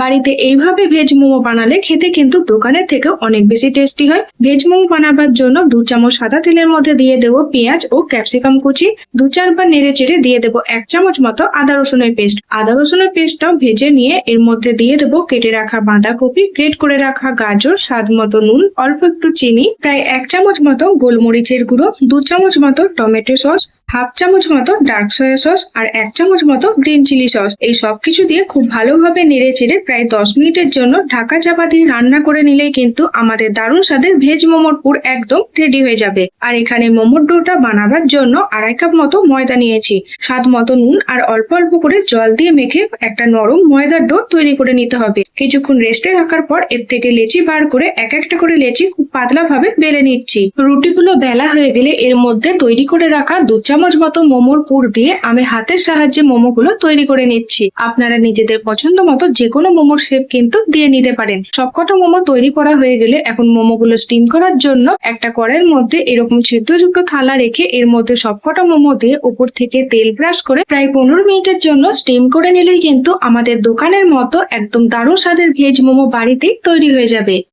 বাড়িতে এইভাবে ভেজ মোমো বানালে খেতে কিন্তু দোকানের থেকে অনেক বেশি টেস্টি হয়। ভেজ মোমো বানাবার জন্য 2 চামচ সাদা তেলের মধ্যে দিয়ে দেবো পেঁয়াজ ও ক্যাপসিকাম কুচি। 2-4 বার নেড়ে চেড়ে দিয়ে দেবো 1 চামচ মতো আদা রসুনের পেস্ট। আদা রসুনের পেস্টটাও ভেজে নিয়ে এর মধ্যে দিয়ে দেবো কেটে রাখা বাঁধাকপি, গ্রেট করে রাখা গাজর, স্বাদ মতো নুন, অল্প একটু চিনি, প্রায় 1 চামচ মতো গোলমরিচের গুঁড়ো, 2 চামচ মতো টমেটো সস, হাফ চামচ মতো ডার্ক সয়া সস আর 1 চামচ মতো গ্রিন চিলি সস। এই সবকিছু দিয়ে খুব ভালোভাবে নেড়ে চেড়ে প্রায় 10 মিনিটের জন্য ঢাকা চাপা দিয়ে রান্না করে নিলেই কিন্তু আমাদের দারুণ স্বাদের ভেজ মোমোর পুর একদম রেডি হয়ে যাবে। আর এখানে মোমোর ডোটা বানাবার জন্য 2.5 কাপ মতো ময়দা নিয়েছি। স্বাদ মতো নুন আর অল্প অল্প করে জল দিয়ে মেখে একটা নরম ময়দার ডো তৈরি করে নিতে হবে। কিছুক্ষণ রেস্টে রাখার পর এর থেকে লেচি বার করে এক একটা করে লেচি খুব পাতলা ভাবে বেলে নিচ্ছি। রুটিগুলো বেলা হয়ে গেলে এর মধ্যে তৈরি করে রাখা 2 চামচ মতো মোমোর পুর দিয়ে আমি হাতের সাহায্যে মোমোগুলো তৈরি করে নিচ্ছি। আপনারা নিজেদের পছন্দ মতো যে কোনো মোমোর শেপ কিন্তু দিয়ে নিতে পারেন। সবকটা মোমো তৈরি করা হয়ে গেলে এখন মোমোগুলো স্টিম করার জন্য একটা কড়াইয়ের মধ্যে এরকম ছিদ্রযুক্ত থালা রেখে এর মধ্যে সবকটা মোমো দিয়ে উপর থেকে তেল ব্রাশ করে প্রায় 15 মিনিটের জন্য স্টিম করে নিলেই কিন্তু আমাদের দোকানের মতো একদম দারুণ স্বাদের ভেজ মোমো বাড়িতেই তৈরি হয়ে যাবে।